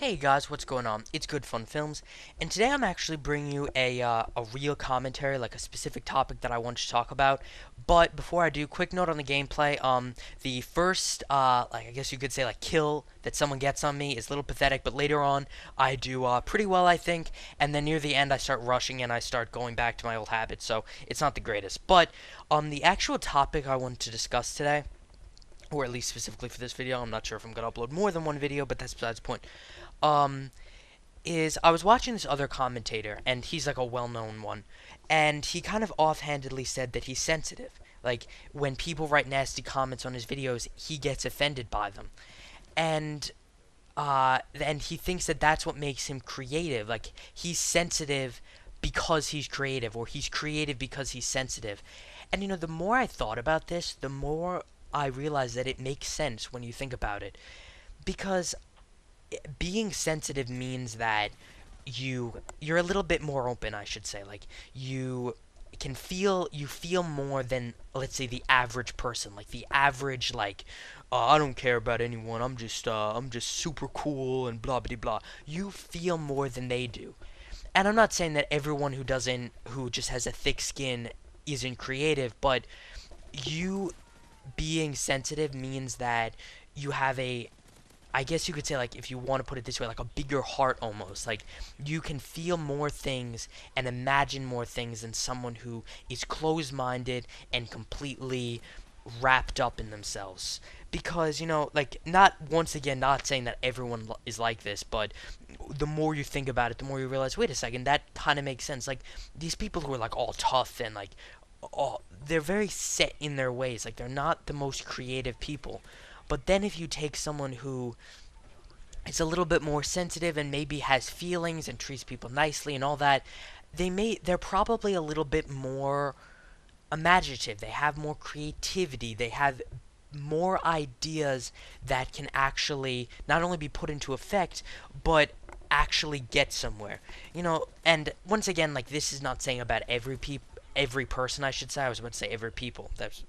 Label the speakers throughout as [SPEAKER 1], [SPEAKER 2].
[SPEAKER 1] Hey guys, what's going on? It's Good Fun Films, and today I'm actually bringing you a real commentary, like a specific topic that I want to talk about. But before I do, quick note on the gameplay. The first, like I guess you could say, like kill that someone gets on me is a little pathetic, but later on I do pretty well, I think. And then near the end, I start rushing and I start going back to my old habits, so it's not the greatest. But the actual topic I want to discuss today, or at least specifically for this video, I'm not sure if I'm gonna upload more than one video, but that's besides the point. Um, is I was watching this other commentator, and he's like a well-known one, and he kind of offhandedly said that he's sensitive. Like, when people write nasty comments on his videos, he gets offended by them. And he thinks that that's what makes him creative. Like, he's sensitive because he's creative, or he's creative because he's sensitive. And, the more I thought about this, the more I realized that it makes sense when you think about it. Because being sensitive means that you're a little bit more open, I should say. Like, you feel more than, let's say, the average person. Like the average, like, I don't care about anyone, I'm just super cool and blah blah blah. You feel more than they do. And I'm not saying that everyone who just has a thick skin isn't creative, but you being sensitive means that you have a, I guess you could say, like, if you want to put it this way, like a bigger heart almost. Like, you can feel more things and imagine more things than someone who is closed-minded and completely wrapped up in themselves. Because, like, not, once again, not saying that everyone is like this, but the more you think about it, the more you realize, wait a second, that kind of makes sense. Like, these people who are, like, all tough and, like, they're very set in their ways. Like, they're not the most creative people. But then if you take someone who is a little bit more sensitive and maybe has feelings and treats people nicely and all that, they're probably a little bit more imaginative. They have more creativity. They have more ideas that can actually not only be put into effect, but actually get somewhere. And once again, like, this is not saying about every person, I should say. I was about to say every people. That's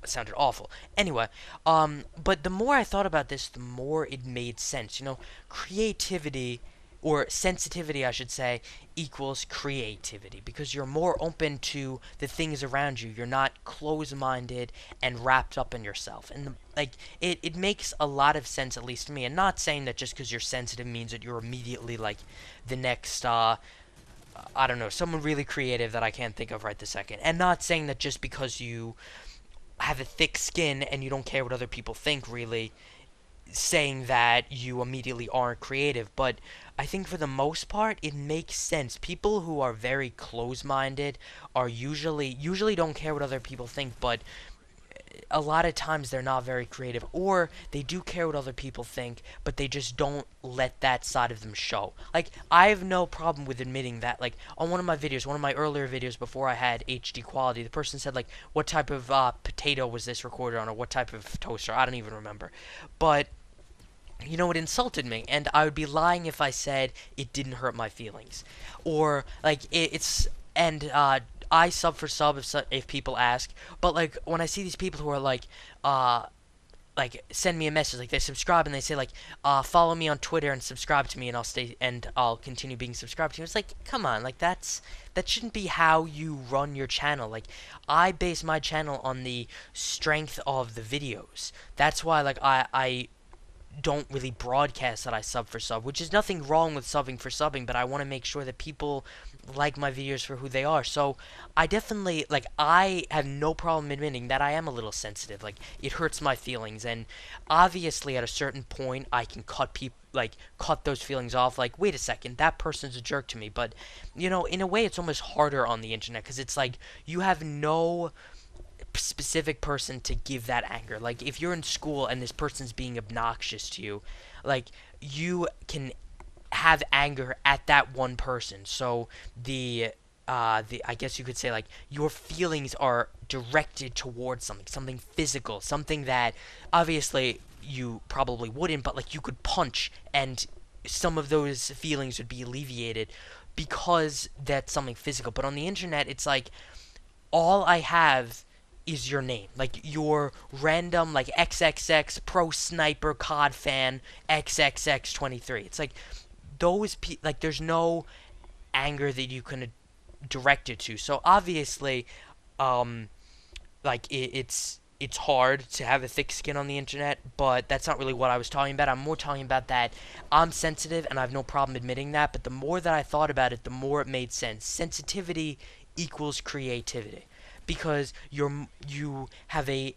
[SPEAKER 1] sounded awful. Anyway, but the more I thought about this, the more it made sense. Creativity, or sensitivity, I should say, equals creativity, because you're more open to the things around you. You're not closed-minded and wrapped up in yourself. And, like, it makes a lot of sense, at least to me. And not saying that just because you're sensitive means that you're immediately, like, the next, I don't know, someone really creative that I can't think of right this second. And not saying that just because you have a thick skin and you don't care what other people think, really, saying that you immediately aren't creative. But I think for the most part, it makes sense. People who are very close-minded are usually don't care what other people think, but a lot of times they're not very creative, or they do care what other people think, but they just don't let that side of them show. Like, I have no problem with admitting that. Like, on one of my earlier videos before I had HD quality, the person said, like, what type of potato was this recorded on, or what type of toaster, I don't even remember. But it insulted me, and I would be lying if I said it didn't hurt my feelings. Or, like, and I sub for sub if people ask, but, like, when I see these people who are like, send me a message, like, they subscribe and they say, like, follow me on Twitter and subscribe to me, and I'll continue being subscribed to you. It's like, come on, like, that shouldn't be how you run your channel. Like, I base my channel on the strength of the videos. That's why, like, I don't really broadcast that I sub for sub, which is nothing wrong with subbing for subbing, but I want to make sure that people like my videos for who they are. So I definitely, like, I have no problem admitting that I am a little sensitive. Like, it hurts my feelings, and obviously at a certain point I can cut those feelings off. Like, wait a second, that person's a jerk to me. But in a way, it's almost harder on the internet, because it's like you have no specific person to give that anger. Like, if you're in school and this person's being obnoxious to you, like, you can have anger at that one person. So the I guess you could say, like, your feelings are directed towards something physical, something that obviously you probably wouldn't, but, like, you could punch and some of those feelings would be alleviated because that's something physical. But on the internet, it's like all I have is your name. Like your random like XXX pro sniper COD fan XXX23. It's like like there's no anger that you can direct it to. So obviously, um, like it's hard to have a thick skin on the internet, but that's not really what I was talking about. I'm more talking about that I'm sensitive and I have no problem admitting that, but the more that I thought about it, the more it made sense. Sensitivity equals creativity because you have a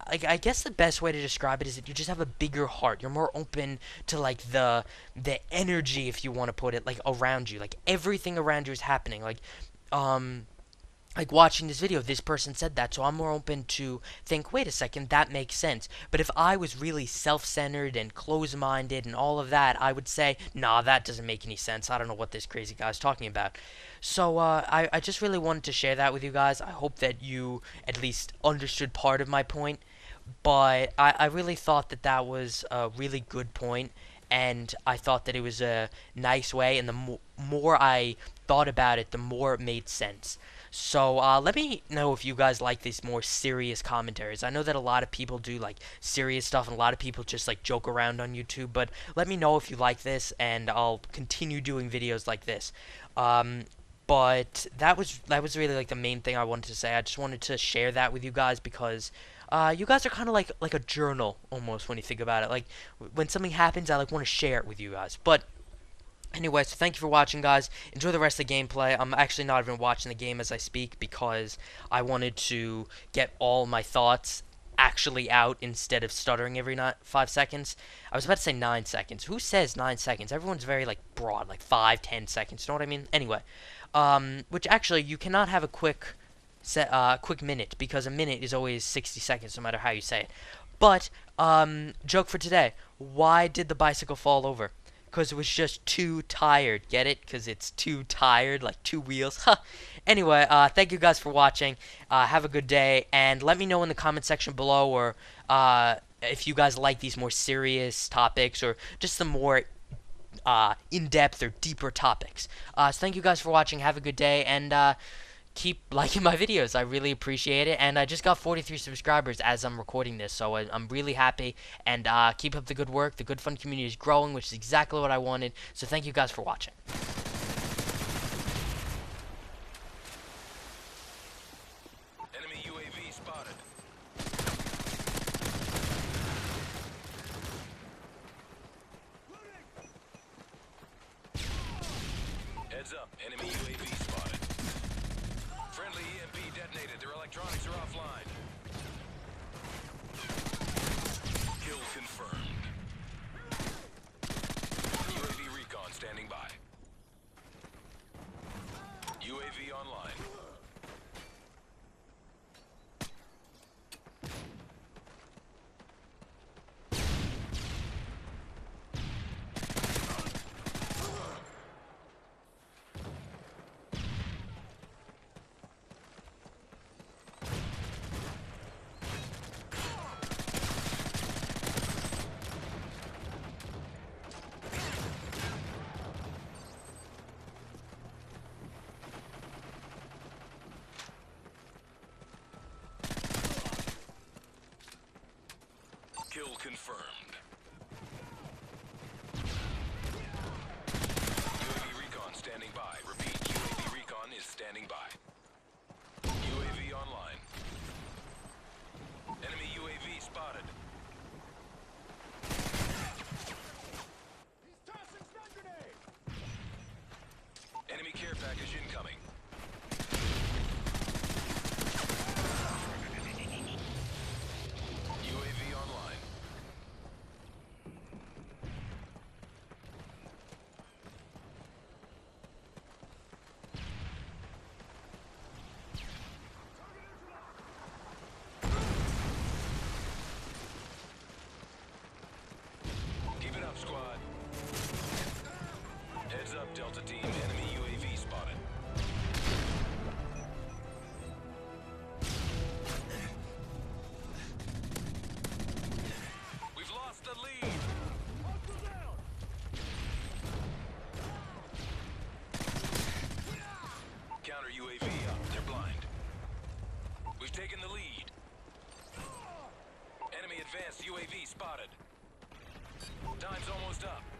[SPEAKER 1] like I guess the best way to describe it is that you just have a bigger heart. You're more open to like the energy, if you want to put it, like around you. Like everything around you is happening. Um like watching this video, this person said that, so I'm more open to think, wait a second, that makes sense. But if I was really self-centered and close-minded and all of that, I would say, nah, that doesn't make any sense. I don't know what this crazy guy's talking about. So I just really wanted to share that with you guys. I hope that you at least understood part of my point. But I really thought that that was a really good point, and I thought that it was a nice way, and the more I thought about it, the more it made sense. So let me know if you guys like these more serious commentaries. I know that a lot of people do like serious stuff, and a lot of people just like joke around on YouTube. But let me know if you like this, and I'll continue doing videos like this. But that was really like the main thing I wanted to say. I just wanted to share that with you guys because you guys are kind of like a journal almost when you think about it. Like when something happens, I like want to share it with you guys. But anyway, so thank you for watching, guys. Enjoy the rest of the gameplay. I'm actually not even watching the game as I speak because I wanted to get all my thoughts actually out instead of stuttering every 5 seconds. I was about to say 9 seconds. Who says 9 seconds? Everyone's very like broad, like 5, 10 seconds. You know what I mean? Anyway, which actually you cannot have a quick minute because a minute is always 60 seconds no matter how you say it. But joke for today. Why did the bicycle fall over? Because it was just too tired. Get it? Because it's too tired, like 2 wheels. Anyway, thank you guys for watching. Have a good day, and let me know in the comment section below, or if you guys like these more serious topics, or just some more in-depth or deeper topics. So thank you guys for watching. Have a good day, and keep liking my videos. I really appreciate it, and I just got 43 subscribers as I'm recording this, so I'm really happy, and keep up the good work. The Good Fun community is growing, which is exactly what I wanted, so thank you guys for watching.
[SPEAKER 2] Enemy UAV spotted. Heads up, enemy UAV spotted. Friendly EMP detonated. Their electronics are offline. Kill confirmed. UAV recon standing by. UAV online. Kill confirmed. UAV recon standing by. Repeat, UAV recon is standing by. UAV online. Enemy UAV spotted. He's tossing stun grenade. Enemy care package incoming. UAV online. up.